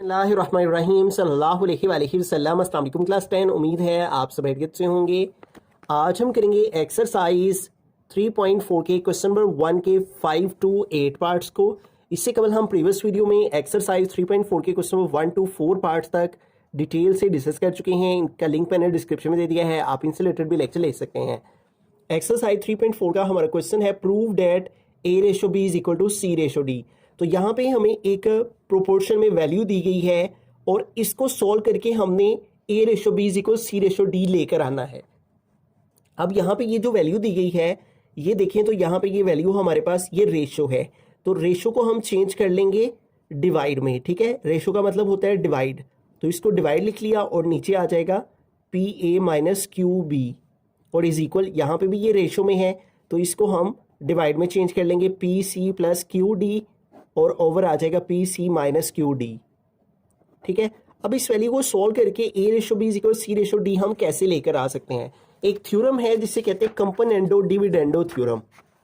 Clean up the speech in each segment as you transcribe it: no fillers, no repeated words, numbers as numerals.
बिस्मिल्लाहिर्रहमानिर्रहीम सल्लल्लाहु अलैहि वसल्लम। अस्सलाम वालेकुम क्लास 10। उम्मीद है आप सब खैरियत से होंगे। आज हम करेंगे एक्सरसाइज 3.4 के क्वेश्चन नंबर 1 के 5 to 8 पार्ट्स को। इससे कबल हम प्रीवियस वीडियो में एक्सरसाइज 3.4 के क्वेश्चन नंबर 1 to 4 पार्ट्स तक डिटेल से डिस्कस कर चुके हैं। इनका लिंक मैंने डिस्क्रिप्शन में दे दिया है, आप इनसे रिलेटेड भी लेक्चर ले सकते हैं। एक्सरसाइज 3.4 का हमारा क्वेश्चन है prove that A/B is equal to C/D। तो यहाँ पे हमें एक प्रोपोर्शन में वैल्यू दी गई है और इसको सॉल्व करके हमने A/B इज इक्वल C/D लेकर आना है। अब यहाँ पे ये जो वैल्यू दी गई है ये देखें तो यहाँ पे ये वैल्यू हमारे पास ये रेशो है, तो रेशो को हम चेंज कर लेंगे डिवाइड में। ठीक है, रेशो का मतलब होता है डिवाइड, तो इसको डिवाइड लिख लिया और नीचे आ जाएगा PA माइनस QB और इज इक्वल, यहाँ पे भी ये रेशो में है तो इसको हम डिवाइड में चेंज कर लेंगे PC प्लस QD और ओवर आ जाएगा PC माइनस QD। ठीक है, अब इस वैल्यू को सॉल्व करके A/B इज इक्वल C/D हम कैसे लेकर आ सकते हैं। एक थ्योरम है जिसे कहते हैं कंपोनेंडो डिविडेंडो थ्योरम।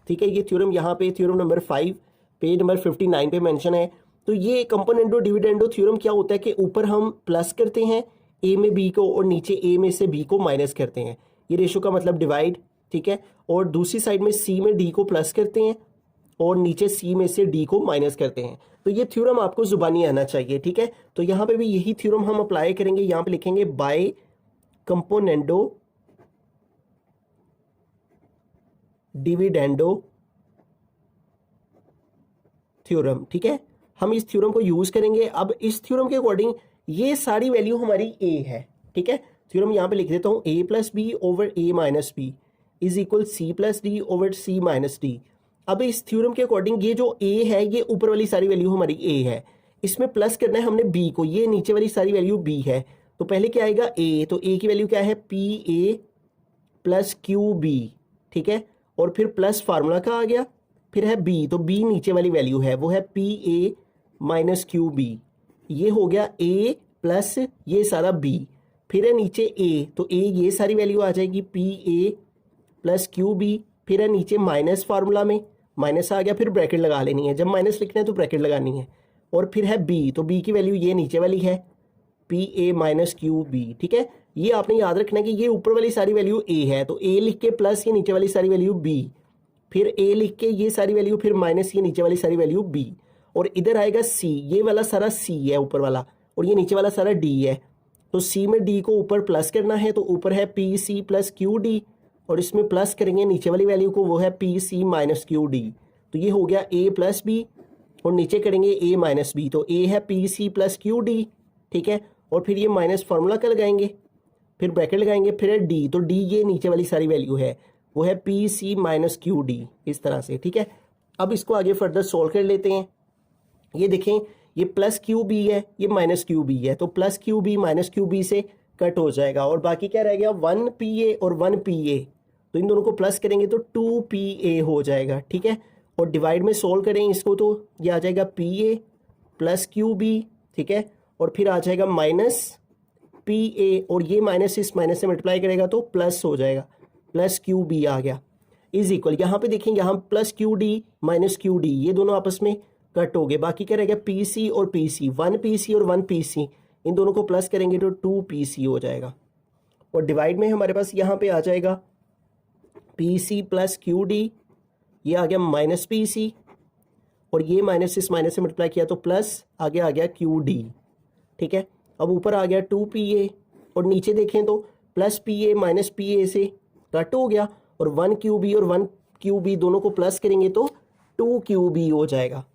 ठीक है, ये थ्योरम यहाँ पे थ्योरम नंबर 5 पेज नंबर 59 पे मेंशन है। तो ये कंपोनेंडो डिविडेंडो थ्योरम क्या होता है कि ऊपर हम प्लस करते हैं A में B को और नीचे A में से B को माइनस करते हैं। ये रेशो का मतलब डिवाइड। ठीक है, और दूसरी साइड में C में D को प्लस करते हैं और नीचे C में से D को माइनस करते हैं। तो ये थ्योरम आपको जुबानी आना चाहिए। ठीक है, तो यहाँ पे भी यही थ्योरम हम अप्लाई करेंगे। यहाँ पे लिखेंगे बाय कंपोनेंडो डिविडेंडो थ्योरम। ठीक है, हम इस थ्योरम को यूज करेंगे। अब इस थ्योरम के अकॉर्डिंग ये सारी वैल्यू हमारी A है। ठीक है, थ्योरम यहाँ पे लिख देता हूँ A plus B over A minus B is equal C plus D over C minus D। अब इस थ्योरम के अकॉर्डिंग ये जो A है ये ऊपर वाली सारी वैल्यू हमारी A है, इसमें प्लस करना है हमने B को, ये नीचे वाली सारी वैल्यू B है। तो पहले क्या आएगा A, तो A की वैल्यू क्या है PA प्लस QB। ठीक है, और फिर प्लस फार्मूला का आ गया, फिर है B, तो B नीचे वाली वैल्यू है वो है PA माइनस QB। ये हो गया A प्लस ये सारा B, फिर है नीचे A, तो A ये सारी वैल्यू आ जाएगी PA प्लस QB, फिर है नीचे माइनस फार्मूला में माइनस आ गया, फिर ब्रैकेट लगा लेनी है, जब माइनस लिखना है तो ब्रैकेट लगानी है, और फिर है B, तो B की वैल्यू ये नीचे वाली है PA माइनस QB। ठीक है, ये आपने याद रखना है कि ये ऊपर वाली सारी वैल्यू A है, तो A लिख के प्लस ये नीचे वाली सारी वैल्यू B, फिर A लिख के ये सारी वैल्यू, फिर माइनस ये नीचे वाली सारी वैल्यू B, और इधर आएगा C, ये वाला सारा C है ऊपर वाला और ये नीचे वाला सारा D है। तो C में D को ऊपर प्लस करना है, तो ऊपर है PC प्लस QD और इसमें प्लस करेंगे नीचे वाली वैल्यू को, वो है PC माइनस QD। तो ये हो गया A प्लस बी और नीचे करेंगे A माइनस बी, तो A है PC प्लस QD। ठीक है, और फिर ये माइनस फार्मूला का लगाएंगे, फिर ब्रैकेट लगाएंगे, फिर है D, तो D ये नीचे वाली सारी वैल्यू है वो है PC माइनस QD, इस तरह से। ठीक है, अब इसको आगे फर्दर सोल्व कर लेते हैं। ये देखें ये प्लस QB है, ये माइनस QB है, तो प्लस QB माइनस QB से कट हो जाएगा और बाकी क्या रह गया 1PA और 1PA, तो इन दोनों को प्लस करेंगे तो 2PA हो जाएगा। ठीक है, और डिवाइड में सोल्व करें इसको तो ये आ जाएगा PA प्लस QB। ठीक है, और फिर आ जाएगा माइनस PA और ये माइनस इस माइनस से मल्टीप्लाई करेगा तो प्लस हो जाएगा, प्लस QB आ गया इज इक्वल, यहाँ पे देखें यहाँ प्लस QD माइनस QD ये दोनों आपस में कट हो गए, बाकी क्या रहेगा PC और PC, 1PC और 1PC, इन दोनों को प्लस करेंगे तो 2PC हो जाएगा। और डिवाइड में हमारे पास यहाँ पे आ जाएगा PC प्लस QD, ये आ गया माइनस PC और ये माइनस इस माइनस से मल्टीप्लाई किया तो प्लस आगे आ गया QD। ठीक है, अब ऊपर आ गया 2PA और नीचे देखें तो प्लस PA माइनस PA से कट हो गया और 1QB और 1QB दोनों को प्लस करेंगे तो 2QB हो जाएगा।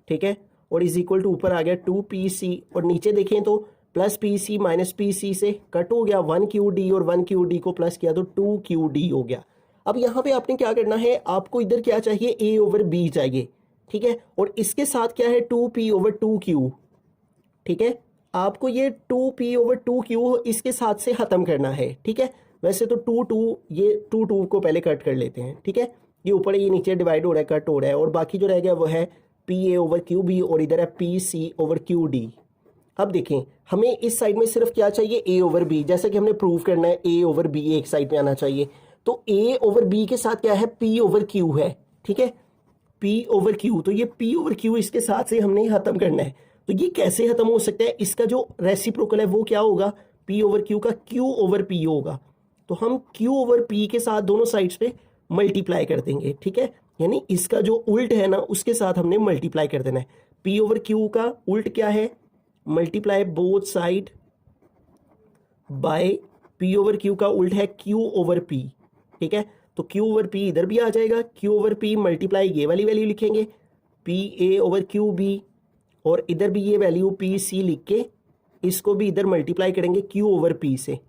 ठीक है, और इज इक्वल टू ऊपर आ गया 2PC और नीचे देखें तो प्लस PC माइनस PC से कट हो गया, 1QD और 1QD को प्लस किया तो 2QD हो गया। अब यहाँ पे आपने क्या करना है, आपको इधर क्या चाहिए A ओवर B चाहिए। ठीक है, और इसके साथ क्या है 2P ओवर 2Q। ठीक है, आपको ये 2P ओवर 2Q इसके साथ से ख़त्म करना है। ठीक है, वैसे तो 2 ये 2 को पहले कट कर लेते हैं। ठीक है, ये ऊपर ये नीचे डिवाइड हो रहा है, कट हो रहा है, और बाकी जो रह गया वो है PA ओवर QB और इधर है PC ओवर QD। अब देखें हमें इस साइड में सिर्फ क्या चाहिए A ओवर B, जैसा कि हमने प्रूव करना है A ओवर B एक साइड में आना चाहिए, तो A ओवर B के साथ क्या है P ओवर Q है। ठीक है, P ओवर Q, तो ये P ओवर Q इसके साथ से हमने खत्म करना है, तो ये कैसे खत्म हो सकता है, इसका जो रेसिप्रोकल है वो क्या होगा, P ओवर Q का Q ओवर P होगा। तो हम Q ओवर P के साथ दोनों साइड्स पे मल्टीप्लाई कर देंगे, ठीक है, यानी इसका जो उल्ट है ना उसके साथ हमने मल्टीप्लाई कर देना है। P ओवर Q का उल्ट क्या है, multiply both side by P over Q का उल्ट है Q ओवर P, ठीक है। तो Q ओवर P इधर भी आ जाएगा, Q ओवर P मल्टीप्लाई ये वाली वैल्यू लिखेंगे P A over Q B, और इधर भी ये वैल्यू P C लिख के इसको भी इधर मल्टीप्लाई करेंगे Q ओवर P से,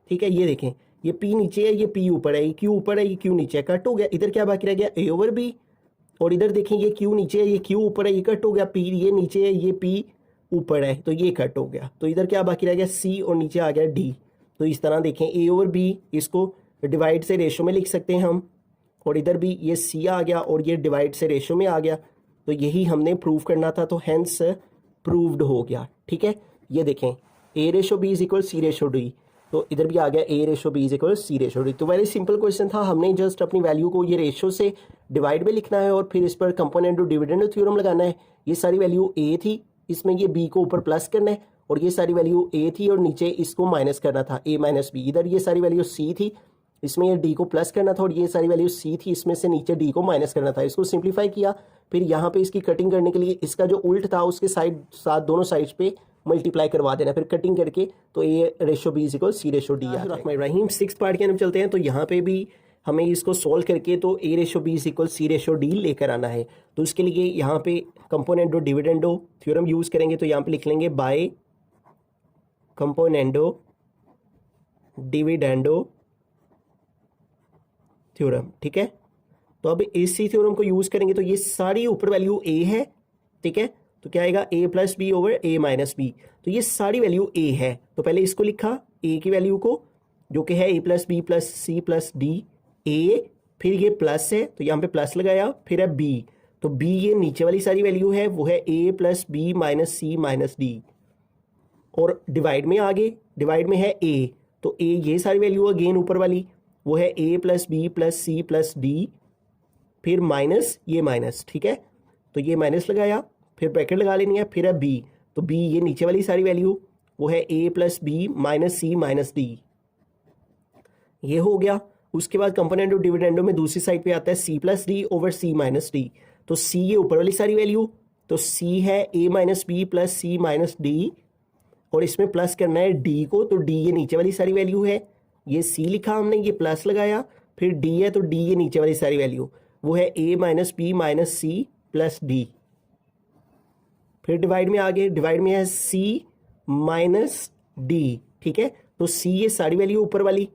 ठीक है। ये देखें, ये P नीचे है, ये P ऊपर है, ये Q ऊपर है, ये Q नीचे है, कट हो गया। इधर क्या बाकी रह गया, A ओवर B, और इधर देखें ये Q नीचे है, ये Q ऊपर है, ये कट हो गया। P ये नीचे है, ये P ऊपर है, तो ये कट हो गया। तो इधर क्या बाकी रह गया, C, और नीचे आ गया D। तो इस तरह देखें A ओवर B, इसको डिवाइड से रेशो में लिख सकते हैं हम, और इधर भी ये C आ गया और ये डिवाइड से रेशो में आ गया। तो यही हमने प्रूव करना था, तो हेंस प्रूव्ड हो गया, ठीक है। ये देखें A ratio B is equal C ratio D, तो इधर भी आ गया A ratio B is equal C ratio D। तो वेरी सिंपल क्वेश्चन था, हमने जस्ट अपनी वैल्यू को ये रेशो से डिवाइड में लिखना है और फिर इस पर कंपोनेंट और डिविडेंड थ्योरम लगाना है। ये सारी वैल्यू A थी, इसमें ये B को ऊपर प्लस करना है, और ये सारी वैल्यू A थी और नीचे इसको माइनस करना था, A माइनस B। इधर ये सारी वैल्यू C थी, इसमें ये D को प्लस करना था, और ये सारी वैल्यू C थी, इसमें से नीचे D को माइनस करना था। इसको सिंप्लीफाई किया, फिर यहाँ पे इसकी कटिंग करने के लिए इसका जो उल्ट था उसके साथ दोनों साइड्स पे मल्टीप्लाई करवा देना, फिर कटिंग करके तो A ratio B is equal C ratio D आ जाएगा। सिक्स पार्ट के अंदर चलते हैं, तो यहाँ पे भी हमें इसको सॉल्व करके तो A ratio B is equal C ratio D लेकर आना है। तो उसके लिए यहाँ पे कंपोनेंडो डिविडेंडो थ्योरम यूज करेंगे, तो यहाँ पे लिख लेंगे बाय कंपोनेंडो डिविडेंडो थ्योरम, ठीक है। तो अब इसी थ्योरम को यूज करेंगे, तो ये सारी ऊपर वैल्यू A है, ठीक है। तो क्या आएगा, A plus B over A minus B. तो ये सारी वैल्यू A है, तो पहले इसको लिखा A की वैल्यू को, जो कि है A plus B plus C plus D A, फिर ये प्लस है तो यहाँ पे प्लस लगाया, फिर है B, तो B ये नीचे वाली सारी वैल्यू है, वो है A plus B minus C minus D, और डिवाइड में आगे डिवाइड में है A, तो A ये सारी वैल्यू अगेन ऊपर वाली, वो है A plus B plus C plus D, फिर माइनस ये माइनस, ठीक है। तो ये माइनस लगाया, फिर ब्रैकेट लगा लेनी है, फिर है B, तो B ये नीचे वाली सारी वैल्यू, वो है A plus B minus C minus D, ये हो गया। उसके बाद कंपोनेंट ऑफ डिविडेंडो में दूसरी साइड पे आता है C plus D over C minus D, तो C ये ऊपर वाली सारी वैल्यू, तो C है A minus B plus C minus D, और इसमें प्लस करना है D को, तो D ये नीचे वाली सारी वैल्यू है, ये C लिखा हमने, ये प्लस लगाया, फिर D है तो D ये नीचे वाली सारी वैल्यू, वो है A minus B minus C plus D, फिर डिवाइड में आगे डिवाइड में है C माइनस D, ठीक है। तो C ये सारी वैल्यू ऊपर वाली,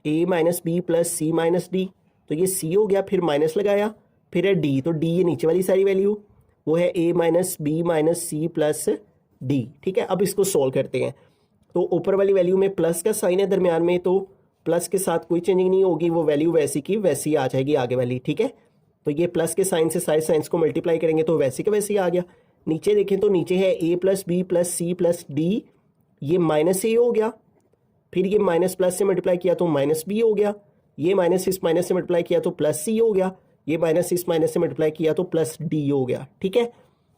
A minus B plus C minus D, तो ये C हो गया, फिर माइनस लगाया, फिर है D, तो D ये नीचे वाली सारी वैल्यू, वो है A minus B minus C plus D, ठीक है। अब इसको सॉल्व करते हैं, तो ऊपर वाली वैल्यू में प्लस का साइन है दरमियान में, तो प्लस के साथ कोई चेंजिंग नहीं होगी, वो वैल्यू वैसी की वैसी आ जाएगी आगे वाली, ठीक है। तो ये प्लस के साइन से सारे साइंस को मल्टीप्लाई करेंगे तो वैसे के वैसे ही आ गया। नीचे देखें तो नीचे है A plus B plus C plus D, ये माइनस A हो गया, फिर ये माइनस प्लस से मल्टीप्लाई किया तो माइनस B हो गया, ये माइनस इस माइनस से मल्टीप्लाई किया तो प्लस C हो गया, ये माइनस इस माइनस से मल्टीप्लाई किया तो प्लस D हो गया, ठीक है।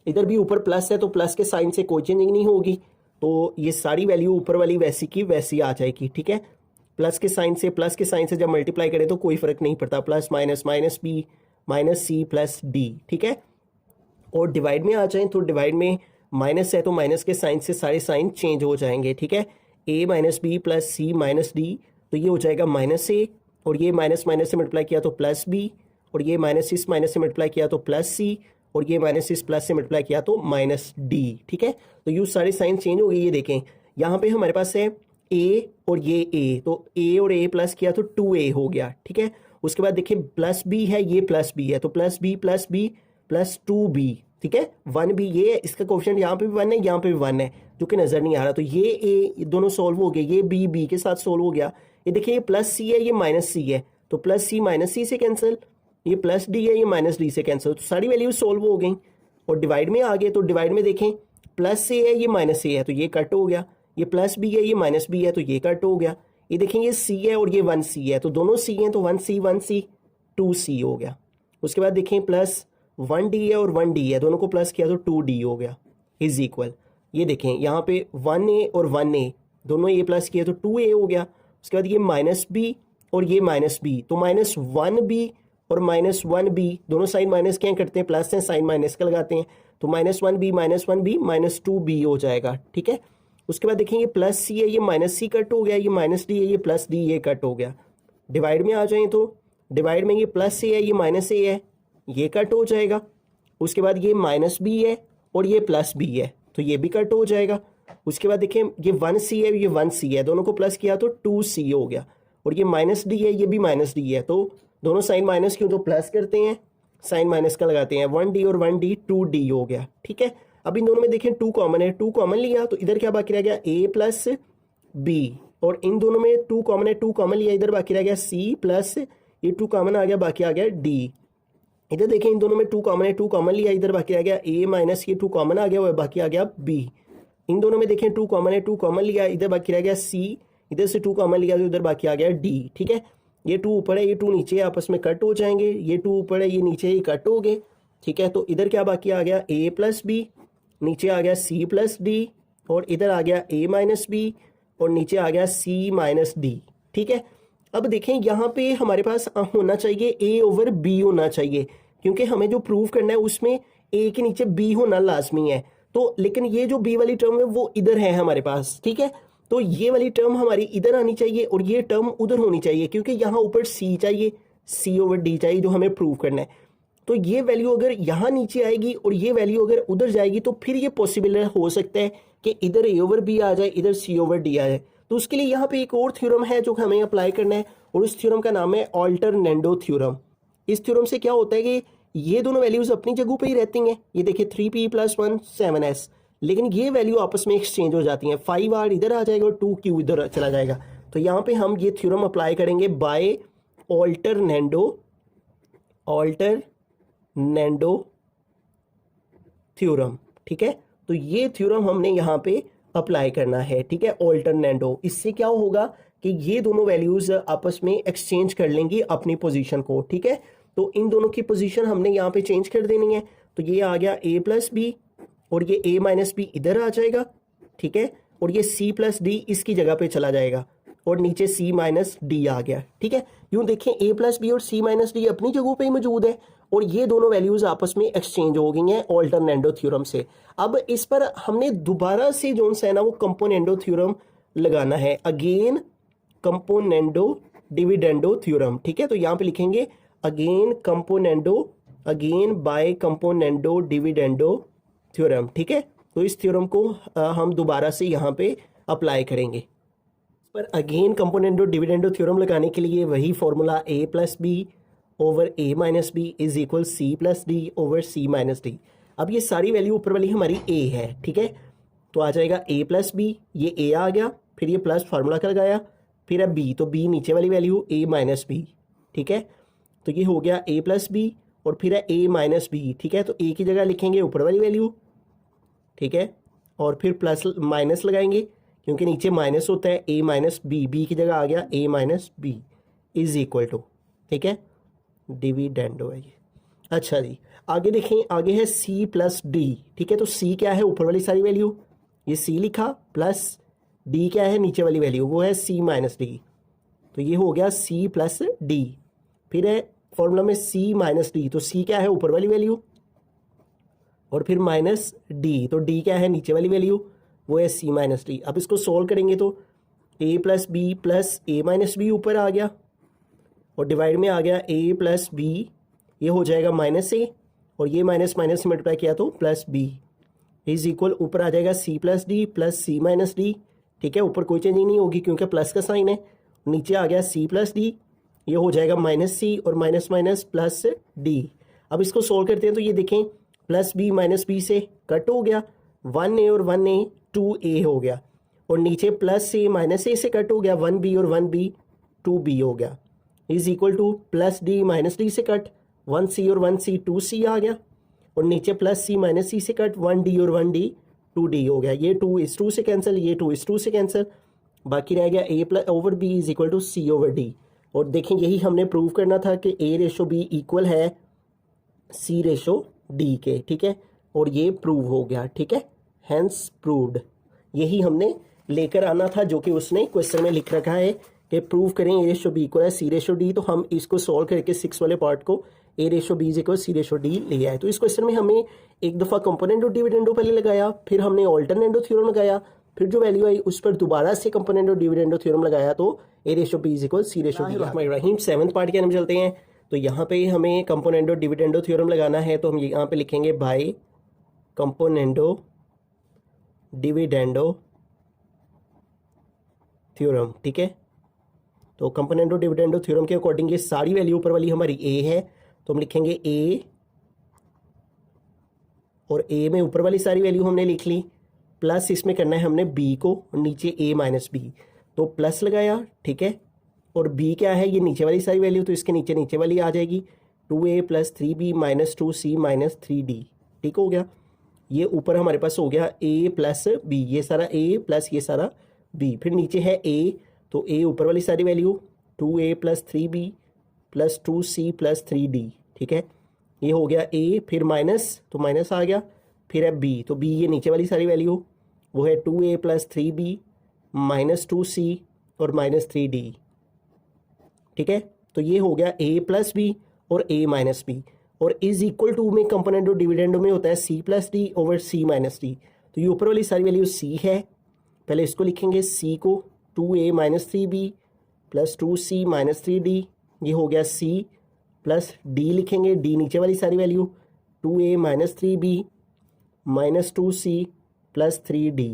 इधर भी ऊपर प्लस है तो प्लस के साइन से कोई चेंजिंग नहीं होगी, तो ये सारी वैल्यू ऊपर वाली वैसी की वैसी आ जाएगी, ठीक है। प्लस के साइन से जब मल्टीप्लाई करें तो कोई फर्क नहीं पड़ता, plus minus minus B minus C plus D, ठीक है। और डिवाइड में आ जाएं तो डिवाइड में माइनस है तो माइनस के साइन से सारे साइन चेंज हो जाएंगे, ठीक है। A minus B plus C minus D, तो ये हो जाएगा माइनस A, और ये माइनस माइनस से मल्टीप्लाई किया तो प्लस B, और ये माइनस इस माइनस से मल्टीप्लाई किया तो प्लस C, और ये माइनस इस प्लस से मल्टीप्लाई किया तो माइनस D, ठीक है। तो ये सारे साइन चेंज हो गए। ये देखें यहाँ पे हमारे पास है A और ये A, तो A और A प्लस किया तो 2A हो गया, ठीक है। उसके बाद देखिए प्लस B है, ये प्लस B है, तो प्लस B प्लस 2B, ठीक है। 1B ये इसका कोएफिशिएंट यहाँ पे भी 1 है, यहाँ पे भी 1 है, जो कि नजर नहीं आ रहा, तो ये A दोनों सॉल्व हो गए, ये B के साथ सॉल्व हो गया। ये देखिए ये प्लस C है, ये माइनस C है, तो प्लस C माइनस C से कैंसिल, ये प्लस D है, ये माइनस D से कैंसिल, तो सारी वैल्यू सॉल्व हो गई। और डिवाइड में आ गए तो डिवाइड में देखें प्लस A है, ये माइनस A है, तो ये कट हो गया, ये प्लस B है, ये माइनस B है, तो ये कट हो गया। ये देखें ये C है और ये 1C है, तो दोनों C हैं, तो 1C 2C हो गया। उसके बाद देखें प्लस 1D है और 1D है, दोनों को प्लस किया तो 2D हो गया। इज इक्वल, ये देखें यहाँ पे 1a और 1a दोनों a प्लस किए तो 2a हो गया। उसके बाद ये माइनस बी और ये माइनस बी, तो माइनस 1b और माइनस 1b दोनों साइन माइनस क्या करते हैं, प्लस हैं, साइन माइनस का लगाते हैं, तो माइनस 1b माइनस 2b हो जाएगा। ठीक है, उसके बाद देखें ये प्लस सी है, ये माइनस सी कट हो गया, ये माइनस डी है, ये प्लस डी, ये कट हो गया। डिवाइड में आ जाए तो डिवाइड में ये प्लस ए है, ये माइनस ए है, ये कट हो जाएगा। उसके बाद ये माइनस बी है और ये प्लस बी है, तो ये भी कट हो जाएगा। उसके बाद देखें ये 1c है, ये 1c है, दोनों को प्लस किया तो 2c हो गया। और ये माइनस डी है, ये भी माइनस डी है, तो दोनों साइन माइनस क्यों, तो प्लस करते हैं, साइन माइनस का लगाते हैं, 1d और 1d 2d हो गया। ठीक है, अब इन दोनों में देखें 2 कॉमन है, 2 कॉमन लिया तो इधर क्या बाकी रह गया, a प्लस बी, और इन दोनों में 2 कॉमन है, 2 कॉमन लिया, इधर बाकी रह गया c प्लस, ये 2 कॉमन आ गया, बाकी आ गया d। इधर देखें इन दोनों में 2 कॉमन है, 2 कॉमन लिया, इधर बाकी रह गया a माइनस ये 2 कॉमन आ गया हुआ है, बाकी आ गया b। इन दोनों में देखें 2 कॉमन है, 2 कॉमन लिया, इधर बाकी रह गया c, इधर से 2 कॉमन लिया तो इधर बाकी आ गया d। ठीक है, ये 2 ऊपर है, ये 2 नीचे है, आपस में कट हो जाएंगे, ये 2 ऊपर है, ये नीचे है, ये कट हो गए। ठीक है, तो इधर क्या बाकी आ गया, a प्लस बी, नीचे आ गया c प्लस डी, और इधर आ गया a माइनस बी, और नीचे आ गया c माइनस डी। ठीक है, अब देखें यहाँ पे हमारे पास होना चाहिए a ओवर b होना चाहिए, क्योंकि हमें जो प्रूव करना है उसमें a के नीचे b होना लाजमी है। तो लेकिन ये जो b वाली टर्म है वो इधर है हमारे पास। ठीक है, तो ये वाली टर्म हमारी इधर आनी चाहिए और ये टर्म उधर होनी चाहिए, क्योंकि यहाँ ऊपर c चाहिए, c ओवर d चाहिए जो हमें प्रूव करना है। तो ये वैल्यू अगर यहाँ नीचे आएगी और ये वैल्यू अगर उधर जाएगी तो फिर ये पॉसिबल हो सकता है कि इधर a ओवर b आ जाए, इधर c ओवर d आ जाए। तो उसके लिए यहाँ पे एक और थ्योरम है जो हमें अप्लाई करना है, और उस थ्योरम का नाम है अल्टरनेंडो थ्योरम। इस थ्योरम से क्या होता है कि ये दोनों वैल्यूज अपनी जगह पे ही रहती हैं, ये देखिए 3p + 1 7s, लेकिन ये वैल्यू आपस में एक्सचेंज हो जाती हैं, 5r इधर आ जाएगा और 2q इधर चला जाएगा। तो यहाँ पे हम ये थ्योरम अप्लाई करेंगे बाय अल्टरनेंडो थ्योरम। ठीक है, तो ये थ्योरम हमने यहाँ पे अप्लाई करना है। ठीक है, अल्टरनेंडो, इससे क्या होगा कि ये दोनों वैल्यूज आपस में एक्सचेंज कर लेंगी अपनी पोजीशन को। ठीक है, तो इन दोनों की पोजीशन हमने यहाँ पे चेंज कर देनी है। तो ये आ गया a प्लस बी, और ये a माइनस बी इधर आ जाएगा। ठीक है, और ये c प्लस डी इसकी जगह पे चला जाएगा, और नीचे c माइनस डी आ गया। ठीक है, यूं देखें a प्लस बी और c माइनस डी अपनी जगहों पे ही मौजूद है, और ये दोनों वैल्यूज आपस में एक्सचेंज हो गई हैं अल्टरनेंडो थ्योरम से। अब इस पर हमने दोबारा से जो है ना वो कंपोनेंडो थ्योरम लगाना है, अगेन कंपोनेंडो डिविडेंडो थ्योरम। ठीक है, तो यहाँ पे लिखेंगे again by componendo dividendo theorem. ठीक है, तो इस थ्योरम को हम दोबारा से यहाँ पे अप्लाई करेंगे। पर अगेन कंपोनेंडो डिविडेंडो थ्योरम लगाने के लिए वही formula a plus B over a minus B is equal c plus D over c minus D. अब ये सारी वैल्यू ऊपर वाली हमारी a है। ठीक है, तो आ जाएगा a प्लस बी, ये a आ गया, फिर ये प्लस फार्मूला का लगाया, फिर है b, तो b नीचे वाली वैल्यू a माइनस बी। ठीक है, तो ये हो गया a प्लस बी, और फिर है a माइनस बी। ठीक है, तो a की जगह लिखेंगे ऊपर वाली वैल्यू। ठीक है, और फिर प्लस माइनस लगाएंगे क्योंकि नीचे माइनस होता है, a माइनस बी, बी की जगह आ गया a minus B is equal to, ठीक है, डिविडेंडो है ये। अच्छा जी, आगे देखें, आगे है c प्लस डी। ठीक है, तो c क्या है, ऊपर वाली सारी वैल्यू, ये c लिखा, प्लस d क्या है, नीचे वाली वैल्यू, वो है c माइनस डी। तो ये हो गया c प्लस डी, फिर है फॉर्मूला में c माइनस डी, तो c क्या है, ऊपर वाली वैल्यू, और फिर माइनस d, तो d क्या है, नीचे वाली वैल्यू, वो है c माइनस डी। अब इसको सोल्व करेंगे तो a plus B plus A minus B ऊपर आ गया, और डिवाइड में आ गया a प्लस बी, ये हो जाएगा माइनस a, और ये माइनस माइनस मल्टीप्लाई किया तो प्लस b इज इक्वल, ऊपर आ जाएगा c plus D plus c minus D. ठीक है, ऊपर कोई चेंजिंग नहीं होगी क्योंकि प्लस का साइन है, नीचे आ गया c प्लस डी, ये हो जाएगा माइनस c, और माइनस माइनस प्लस d। अब इसको सोल्व करते हैं तो ये देखें, प्लस b माइनस बी से कट हो गया, 1a और 1a 2a हो गया, और नीचे प्लस a माइनस a से कट हो गया, 1b और 1b 2b हो गया, is equal two plus d minus d से कट 1c और 1c 2c आ गया, और नीचे प्लस c माइनस c से कट 1d और 1d 2d हो गया, ये 2 इस 2 से कैंसिल, ये 2 इस 2 से कैंसिल, बाकी रह गया a plus over b is equal to c over d। और देखें, यही हमने प्रूव करना था कि a रेशो b इक्वल है c रेशो d के। ठीक है, और ये प्रूव हो गया। ठीक है, हैंस प्रूव्ड। यही हमने लेकर आना था जो कि उसने क्वेश्चन में लिख रखा है कि प्रूव करें ए रेशो बी इक्वल है सी रेशो डी। तो हम इसको सॉल्व करके 6 वाले पार्ट को A ratio B is equal C ratio D ले आए। तो इस क्वेश्चन में हमें एक दफ़ा कंपोनेंट और डिविडेंडो पहले लगाया, फिर हमने ऑल्टरनेटो थ्योरम लगाया, फिर जो वैल्यू आई उस पर दोबारा से कंपोनेंट और डिविडेंडो थ्योरम लगाया तो A ratio B is equal C ratio D. रहीम 7th पार्ट के अंदर चलते हैं। तो यहाँ पे हमें कंपोनेंटो डिविडेंडो थ्योरम लगाना है, तो हम यहाँ पे लिखेंगे बाय कंपोनेंटो डिविडेंडो थ्योरम। ठीक है, तो कंपोनेंटो डिविडेंडो थ्योरम के अकॉर्डिंग ये सारी वैल्यू ऊपर वाली हमारी ए है, तो हम लिखेंगे ए, और ए में ऊपर वाली सारी वैल्यू हमने लिख ली, प्लस इसमें करना है हमने बी को, और नीचे ए माइनस बी, तो प्लस लगाया। ठीक है, और बी क्या है, ये नीचे वाली सारी वैल्यू, तो इसके नीचे नीचे वाली आ जाएगी 2a + 3b - 2c - 3d। ठीक हो गया, ये ऊपर हमारे पास हो गया a + b, ये सारा a प्लस ये सारा b, फिर नीचे है a, तो a ऊपर वाली सारी value 2a + 3b + 2c + 3d। ठीक है, ये हो गया a, फिर माइनस, तो माइनस आ गया, फिर है b, तो b ये नीचे वाली सारी वैल्यू वो है 2a + 3b - 2c और -3d। ठीक है, तो ये हो गया a + b और a - b, और इज इक्वल टू में कंपोनेंट और डिविडेंडो में होता है c + d over c - d। तो ये ऊपर वाली सारी वैल्यू c है, पहले इसको लिखेंगे c को 2a - 3b + 2c - 3d, ये हो गया c प्लस d लिखेंगे, d नीचे वाली सारी value 2a - 3b - 2c + 3d,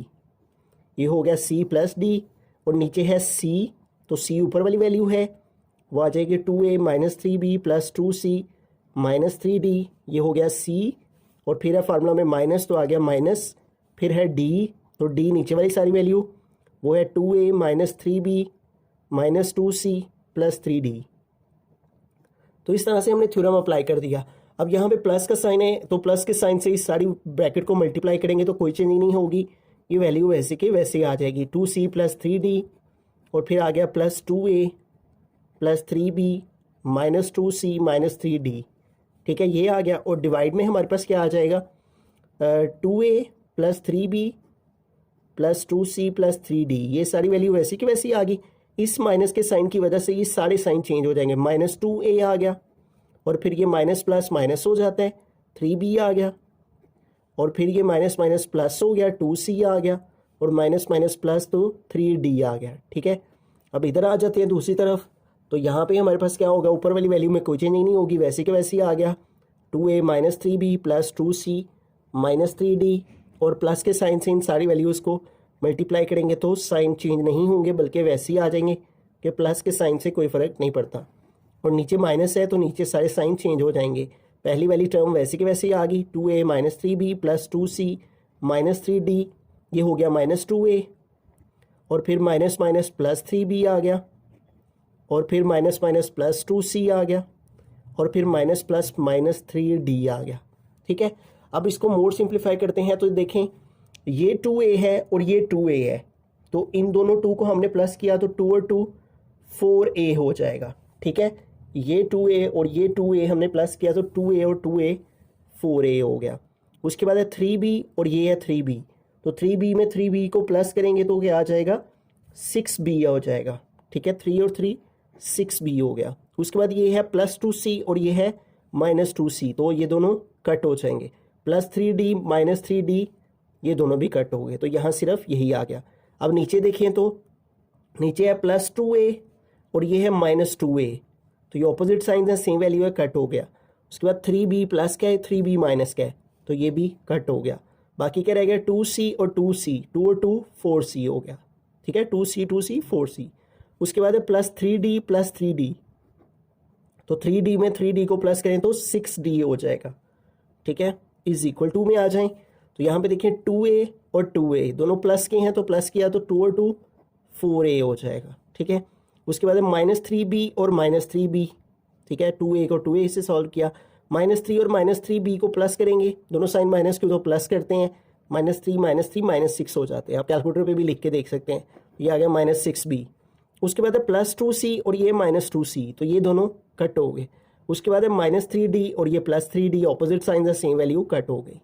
ये हो गया c + d, और नीचे है c, तो c ऊपर वाली वैल्यू है वो आ जाएगी 2a - 3b + 2c - 3d, ये हो गया c, और फिर है फार्मूला में माइनस, तो आ गया माइनस, फिर है d, तो d नीचे वाली सारी वैल्यू वो है 2a - 3b - 2c + 3d। तो इस तरह से हमने थ्योरम अप्लाई कर दिया। अब यहाँ पे प्लस का साइन है, तो प्लस के साइन से इस सारी ब्रैकेट को मल्टीप्लाई करेंगे तो कोई चेंज नहीं होगी, ये वैल्यू वैसे की वैसे आ जाएगी 2c + 3d, और फिर आ गया plus 2a + 3b - 2c - 3d। ठीक है, ये आ गया, और डिवाइड में हमारे पास क्या आ जाएगा 2a + 3b + 2c + 3d, ये सारी वैल्यू वैसी की वैसी आ गई। इस माइनस के साइन की वजह से ये सारे साइन चेंज हो जाएंगे, -2a आ गया, और फिर ये माइनस प्लस माइनस हो जाता है 3b आ गया, और फिर ये माइनस माइनस प्लस हो गया 2c आ गया, और माइनस माइनस प्लस तो 3d आ गया। ठीक है, अब इधर आ जाते हैं दूसरी तरफ, तो यहाँ पे हमारे पास क्या होगा, ऊपर वाली वैल्यू में कोई चेंज नहीं होगी, वैसे के वैसे आ गया 2a - 3b + 2c - 3d, और प्लस के साइन से इन सारी वैल्यूज़ को मल्टीप्लाई करेंगे तो साइन चेंज नहीं होंगे, बल्कि वैसे ही आ जाएंगे कि प्लस के साइन से कोई फ़र्क नहीं पड़ता, और नीचे माइनस है तो नीचे सारे साइन चेंज हो जाएंगे। पहली वाली टर्म वैसे की वैसे ही आ गई 2a - 3b + 2c - 3d, ये हो गया -2a, और फिर माइनस माइनस प्लस 3b आ गया, और फिर माइनस माइनस प्लस 2c आ गया, और फिर माइनस प्लस -3d आ गया। ठीक है, अब इसको मोर सिंप्लीफाई करते हैं, तो देखें ये 2a है और ये 2a है, तो इन दोनों 2 को हमने प्लस किया तो 2 और 2 4a हो जाएगा। ठीक है, ये 2a और ये 2a हमने प्लस किया तो 2a और 2a 4a हो गया। उसके बाद है 3b और ये है 3b, तो 3b में 3b को प्लस करेंगे तो क्या आ जाएगा 6b हो जाएगा। ठीक है, 3 और 3 6b हो गया। उसके बाद ये है प्लस 2c और ये है -2c, तो ये दोनों कट हो जाएंगे, प्लस 3d - 3d, ये दोनों भी कट हो गए, तो यहाँ सिर्फ यही आ गया। अब नीचे देखें तो नीचे है प्लस 2a और ये है -2a, तो ये ऑपोजिट साइन है, सेम वैल्यू है, कट हो गया। उसके बाद 3b प्लस क्या है 3b माइनस क्या है, तो ये भी कट हो गया। बाकी क्या रह गया 2c और 2c, 2 और 2 4c हो गया। ठीक है, 2c 4c। उसके बाद है प्लस 3d + 3d, तो 3d में 3d को प्लस करें तो 6d हो जाएगा। ठीक है, इज इक्वल टू में आ जाएं, तो यहाँ पे देखिए 2a और 2a दोनों प्लस के हैं, तो प्लस किया तो 2 और 2 4a हो जाएगा। ठीक है, उसके बाद है -3b और -3b। ठीक है, 2a को 2a से सॉल्व किया, -3 और -3b को प्लस करेंगे, दोनों साइन माइनस के तो प्लस करते हैं, -3 -6 हो जाते हैं, आप कैलकुलेटर पे भी लिख के देख सकते हैं, ये आ गया -6b। उसके बाद है प्लस 2c और ये -2c, तो ये दोनों कट हो गए। उसके बाद है -3d और ये +3d, ऑपोजिट साइन है, सेम वैल्यू कट हो गई।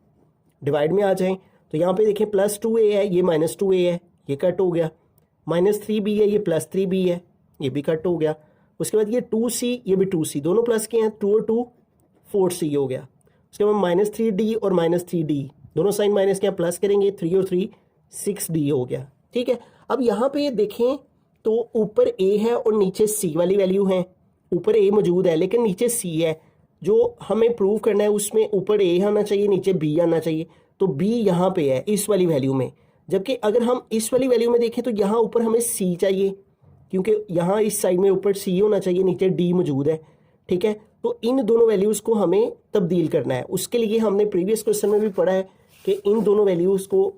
डिवाइड में आ जाएं तो यहाँ पे देखें +2a है, ये -2a है, ये कट हो गया। -3b है, ये +3b है, ये भी कट हो गया। उसके बाद ये 2c, ये भी 2c, दोनों प्लस के हैं, 2 और 2 4c हो गया। उसके बाद -3d और -3d, दोनों साइन माइनस के यहाँ प्लस करेंगे, 3 और 3 6d हो गया। ठीक है, अब यहाँ पे देखें तो ऊपर a है और नीचे c वाली वैल्यू है। ऊपर a मौजूद है लेकिन नीचे c है। जो हमें प्रूव करना है उसमें ऊपर a आना चाहिए, नीचे b आना चाहिए। तो b यहाँ पे है इस वाली वैल्यू में, जबकि अगर हम इस वाली वैल्यू में देखें तो यहाँ ऊपर हमें c चाहिए, क्योंकि यहाँ इस साइड में ऊपर c होना चाहिए, नीचे d मौजूद है। ठीक है, तो इन दोनों वैल्यूज़ को हमें तब्दील करना है। उसके लिए हमने प्रीवियस क्वेश्चन में भी पढ़ा है कि इन दोनों वैल्यूज़ को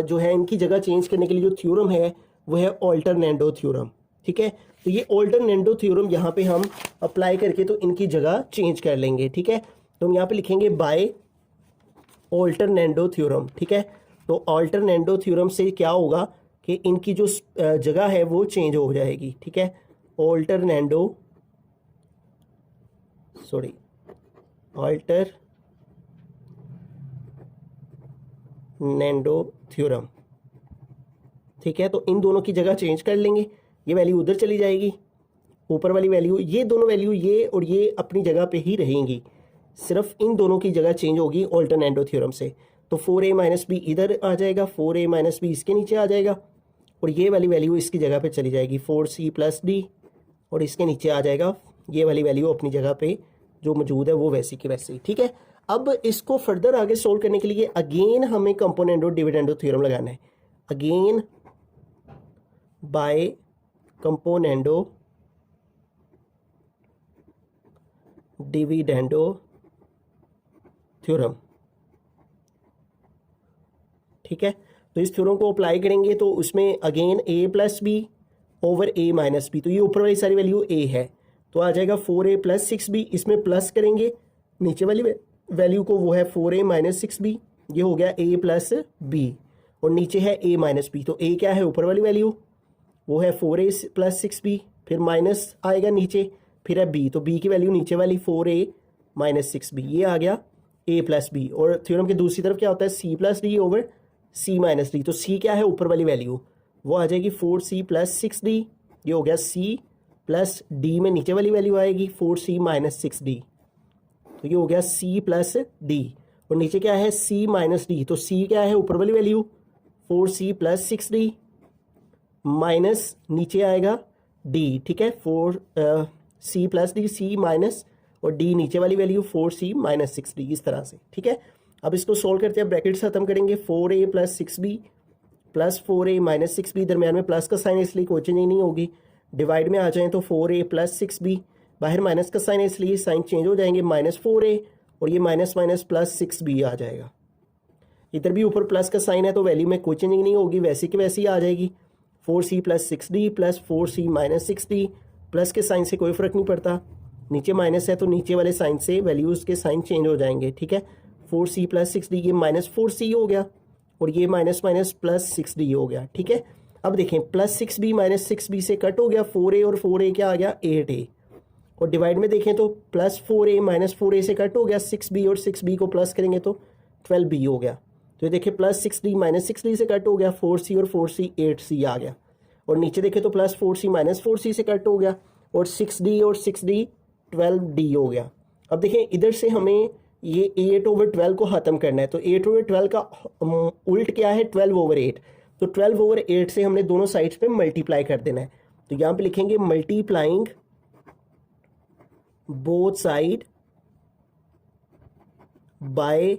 जो है इनकी जगह चेंज करने के लिए जो थ्योरम है वो है ऑल्टरनेंडो थ्योरम। ठीक है, तो ये ऑल्टरनेंडो थ्योरम यहाँ पे हम अप्लाई करके तो इनकी जगह चेंज कर लेंगे। ठीक है, तो हम यहाँ पे लिखेंगे बाय ऑल्टरनेंडो थ्योरम। ठीक है, तो ऑल्टरनेंडो थ्योरम से क्या होगा कि इनकी जो जगह है वो चेंज हो जाएगी। ठीक है, ऑल्टरनेंडो थ्योरम। ठीक है, तो इन दोनों की जगह चेंज कर लेंगे, ये वैल्यू उधर चली जाएगी, ऊपर वाली वैल्यू, ये दोनों वैल्यू ये और ये अपनी जगह पे ही रहेंगी, सिर्फ इन दोनों की जगह चेंज होगी ऑल्टरनेंडो थ्योरम से। तो 4a - b इधर आ जाएगा, 4a - b इसके नीचे आ जाएगा और ये वाली वैल्यू इसकी जगह पे चली जाएगी 4c + d, और इसके नीचे आ जाएगा ये वाली वैल्यू अपनी जगह पे जो मौजूद है वो वैसी की वैसी। ठीक है, अब इसको फर्दर आगे सोल्व करने के लिए अगेन हमें कंपोनेंडो डिविडेंडो थ्योरम लगाना है। Again by componendo dividendo theorem. ठीक है, तो इस थ्योरम को अप्लाई करेंगे तो उसमें again a + b over a - b, तो ये ऊपर वाली सारी वैल्यू a है, तो आ जाएगा 4a + 6b, इसमें प्लस करेंगे नीचे वाली वैल्यू को, वो है 4a - 6b, ये हो गया a + b, और नीचे है a - b, तो a क्या है ऊपर वाली वैल्यू, वो है 4a + 6b, फिर माइनस आएगा नीचे, फिर है b, तो b की वैल्यू नीचे वाली 4a - 6b, ये आ गया a + b। और थ्योरम के दूसरी तरफ क्या होता है c + d over c - d, तो c क्या है ऊपर वाली वैल्यू, वो आ जाएगी 4c + 6d, ये हो गया c + d में नीचे वाली वैल्यू आएगी 4c - 6d, तो ये हो गया c + d, और नीचे क्या है c - d, तो c क्या है ऊपर वाली वैल्यू 4c + 6d माइनस नीचे आएगा d। ठीक है, 4c + d, c माइनस और d नीचे वाली वैल्यू 4c - 6d, इस तरह से। ठीक है, अब इसको सोल्व करते हैं, ब्रैकेट्स खत्म करेंगे, 4a + 6b + 4a - 6b, दरम्यान में प्लस का साइन इसलिए कोई चेंज नहीं होगी, डिवाइड में आ जाएँ तो 4a + 6b, बाहर माइनस का साइन है इसलिए साइन चेंज हो जाएंगे, -4a, और ये माइनस + 6b आ जाएगा। इधर भी ऊपर प्लस का साइन है तो वैल्यू में कोई चेंजिंग नहीं होगी, वैसी की वैसी आ जाएगी, 4c + 6d + 4c - 6d, plus के साइन से कोई फ़र्क नहीं पड़ता, नीचे माइनस है तो नीचे वाले साइन से वैल्यूज़ के साइन चेंज हो जाएंगे। ठीक है, 4c + 6d, ये -4c हो गया, और ये माइनस + 6d हो गया। ठीक है, अब देखें +6b - 6b से कट हो गया 4a, और 4a क्या आ गया 8a, और डिवाइड में देखें तो +4a - 4a से कट हो गया 6b, और 6b को प्लस करेंगे तो 12b हो गया। तो ये देखें +6d - 6d से कट हो गया 4c, और 4c 8c आ गया, और नीचे देखें तो +4c - 4c से कट हो गया, और 6d और 6d 12d हो गया। अब देखें इधर से हमें ये 8/12 को ख़त्म करना है, तो 8/12 का उल्ट क्या है 12/8, तो 12/8 से हमने दोनों साइड्स पे मल्टीप्लाई कर देना है। तो यहाँ पे लिखेंगे मल्टीप्लाइंग बोथ साइड बाय,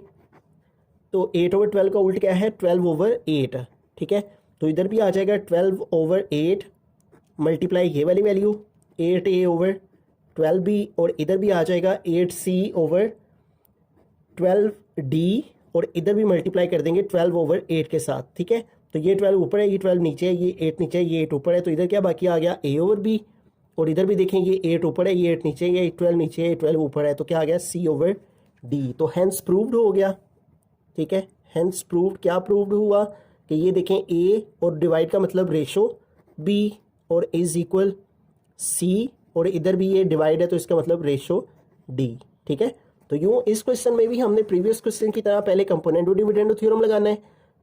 तो 8/12 का उल्ट क्या है 12/8। ठीक है, तो इधर भी आ जाएगा 12/8 मल्टीप्लाई ये वाली वैल्यू 8a/12b, और इधर भी आ जाएगा 8c/12d, और इधर भी मल्टीप्लाई कर देंगे 12/8 के साथ। ठीक है, तो ये 12 ऊपर है, ये 12 नीचे है, ये 8 नीचे है, ये 8 ऊपर है, तो इधर क्या बाकी आ गया a/b, और इधर भी देखें ये 8 ऊपर है, ये 8 नीचे है, ये 12 नीचे है, ये 12 ऊपर है, तो क्या आ गया c/d, तो हैंस प्रूव्ड हो गया। ठीक है, हैंस प्रूव्ड, क्या प्रूव्ड हुआ कि ये देखें a और डिवाइड का मतलब रेशो b और = c, और इधर भी ये डिवाइड है तो इसका मतलब रेशो d। ठीक है, तो यूँ इस क्वेश्चन में भी हमने प्रीवियस क्वेश्चन की तरह पहले कंपोनेंडो डिविडेंडो थ्योरम लगाना है,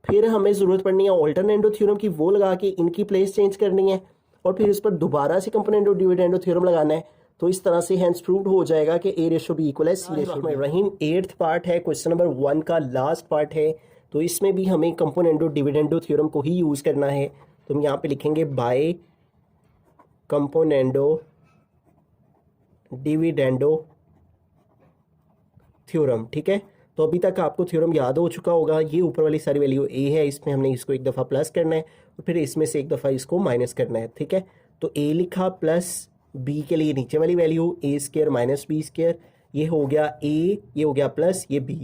फिर हमें ज़रूरत पड़नी है ऑल्टरनेटो थ्योरम की, वो लगा के इनकी प्लेस चेंज करनी है और फिर इस पर दोबारा से कंपोनेंटो डिविडेंडो थ्योरम लगाना है। तो इस तरह से हैंस प्रूव्ड हो जाएगा कि A रेशो B इक्वल है C रेशो B। रहीम 8th पार्ट है, क्वेश्चन नंबर 1 का लास्ट पार्ट है। तो इसमें भी हमें कंपोनेंटो डिविडेंडो थ्योरम को ही यूज़ करना है। तो हम यहाँ पे लिखेंगे बाय कंपोनेंटो डिविडेंडो थ्योरम, ठीक है। तो अभी तक आपको थ्योरम याद हो चुका होगा। ये ऊपर वाली सारी वैल्यू A है, इसमें हमने इसको एक दफ़ा प्लस करना है और फिर इसमें से एक दफ़ा इसको माइनस करना है, ठीक है। तो A लिखा प्लस B के लिए नीचे वाली value A square minus B square, ये हो गया A, ये हो गया प्लस, ये B,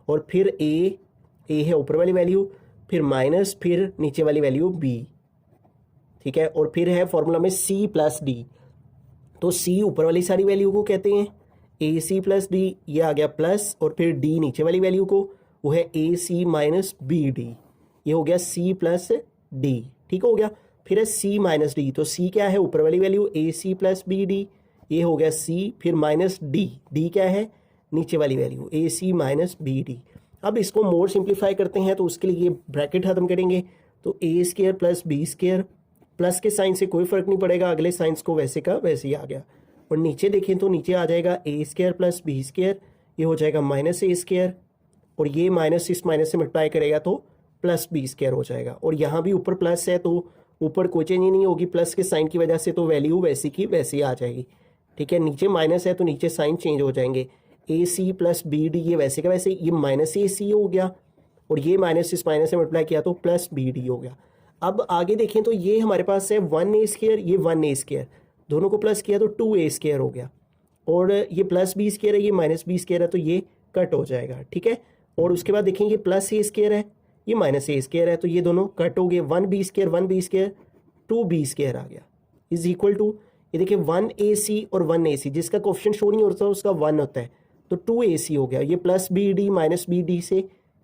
और फिर A है ऊपर वाली वैल्यू, फिर माइनस, फिर नीचे वाली वैल्यू B, ठीक है। और फिर है फॉर्मूला में C प्लस D। तो C ऊपर वाली सारी वैल्यू को कहते हैं AC प्लस D, ये आ गया प्लस, और फिर D नीचे वाली वैल्यू को, वो है AC माइनस BD, ये हो गया C प्लस D, ठीक हो गया। फिर है C माइनस D, तो C क्या है ऊपर वाली वैल्यू AC प्लस BD, ये हो गया C, फिर माइनस D क्या है नीचे वाली वैल्यू AC माइनस BD। अब इसको मोर सिंप्लीफाई करते हैं तो उसके लिए ये ब्रैकेट खत्म करेंगे। तो A square plus B square, plus के साइन से कोई फ़र्क नहीं पड़ेगा, अगले साइंस को वैसे का वैसे ही आ गया। और नीचे देखें तो नीचे आ जाएगा A square plus B square, ये हो जाएगा माइनस A स्क्वायर, और ये माइनस इस माइनस से मल्टीप्लाई करेगा तो प्लस B स्क्वायर हो जाएगा। और यहाँ भी ऊपर प्लस है तो ऊपर कोई चेंज ही नहीं होगी, प्लस के साइन की वजह से तो वैल्यू वैसी की वैसी आ जाएगी, ठीक है। नीचे माइनस है तो नीचे साइन चेंज हो जाएंगे। AC प्लस BD, ये वैसे का वैसे, ये माइनस AC हो गया, और ये माइनस इस माइनस से मल्टीप्लाई किया तो प्लस BD हो गया। अब आगे देखें तो ये हमारे पास है 1A स्क्वायर, ये 1A स्क्वायर, दोनों को प्लस किया तो 2A स्क्वायर हो गया, और ये प्लस B स्क्वायर है, ये माइनस B स्क्वायर है, तो ये कट हो जाएगा, ठीक है। और उसके बाद देखेंगे प्लस A स्क्वायर है, ये माइनस A स्क्वायर है, तो ये दोनों कट हो गए। 1B स्क्वायर 2B स्क्वायर आ गया, इज इक्वल टू, ये देखिए 1AC और 1AC, जिसका कोफिशिएंट शो नहीं होता उसका 1 होता है, तो 2AC हो गया। ये प्लस BD माइनस BD से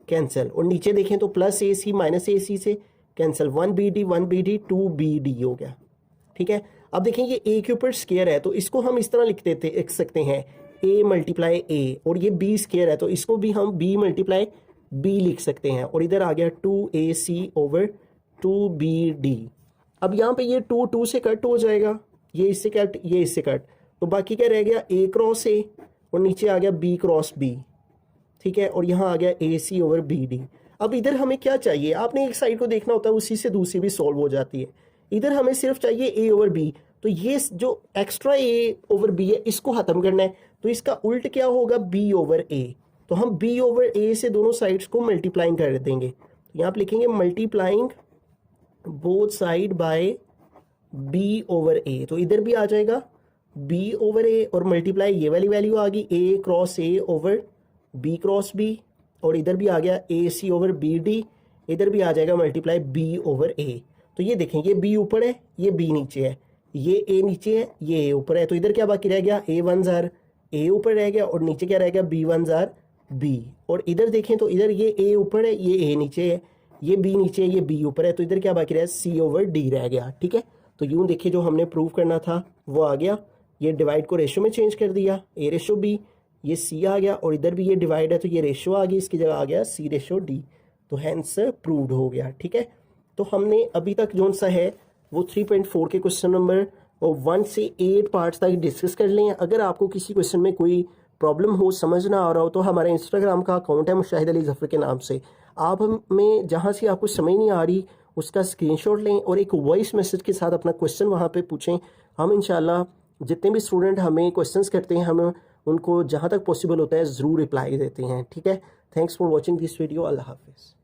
कैंसिल, और नीचे देखें तो प्लस AC माइनस AC से कैंसिल, 1BD 2BD हो गया, ठीक है। अब देखें ये A के ऊपर स्क्वायर है, तो इसको हम इस तरह लिख सकते हैं A मल्टीप्लाई A, और ये B स्क्वायर है तो इसको भी हम B मल्टीप्लाई B लिख सकते हैं, और इधर आ गया 2AC ओवर 2BD। अब यहाँ पे ये 2 से कट हो जाएगा, ये इससे कट, ये इससे कट, तो बाकी क्या रह गया A क्रॉस A, और नीचे आ गया B क्रॉस B, ठीक है। और यहाँ आ गया AC ओवर BD। अब इधर हमें क्या चाहिए, आपने एक साइड को देखना होता है, उसी से दूसरी भी सॉल्व हो जाती है। इधर हमें सिर्फ चाहिए A ओवर B, तो ये जो एक्स्ट्रा A ओवर B है इसको ख़त्म करना है, तो इसका उल्ट क्या होगा B ओवर A, तो हम B ओवर A से दोनों साइड्स को मल्टीप्लाइंग कर देंगे। तो यहाँ पे लिखेंगे multiplying both side by B over A, तो इधर भी आ जाएगा B ओवर A, और मल्टीप्लाई ये वाली वैल्यू आ गई A cross A over B cross B, और इधर भी आ गया AC ओवर BD, इधर भी आ जाएगा मल्टीप्लाई B ओवर A। तो ये देखें ये B ऊपर है, ये B नीचे है, ये A नीचे है, ये A ऊपर है, तो इधर क्या बाकी रह गया A1 जार A ऊपर रह गया, और नीचे क्या रह गया B1 जार B। और इधर देखें तो इधर ये A ऊपर है, ये A नीचे है, ये B नीचे है, ये B ऊपर है, तो इधर क्या बाकी रहा C ओवर D रह गया, ठीक है। तो यूँ देखिए जो हमने प्रूव करना था वो आ गया। ये डिवाइड को रेशो में चेंज कर दिया, A रेशो B, ये C आ गया, और इधर भी ये डिवाइड है तो ये रेशो आ गई, इसकी जगह आ गया C रेशो D, तो हैंस प्रूव्ड हो गया, ठीक है। तो हमने अभी तक जो सा है वो 3.4 के क्वेश्चन नंबर 1 से 8 पार्ट्स तक डिस्कस कर लें। अगर आपको किसी क्वेश्चन में कोई प्रॉब्लम हो, समझ ना आ रहा हो, तो हमारा इंस्टाग्राम का अकाउंट है मुशाहिद अली ज़फ़र के नाम से, आप हमें जहाँ से आपको समझ नहीं आ रही उसका स्क्रीनशॉट लें और एक वॉइस मैसेज के साथ अपना क्वेश्चन वहाँ पे पूछें। हम इंशाल्लाह जितने भी स्टूडेंट हमें क्वेश्चंस करते हैं हम उनको जहाँ तक पॉसिबल होता है ज़रूर रिप्लाई देते हैं, ठीक है। Thanks for watching this video. अल्लाह हाफिज़।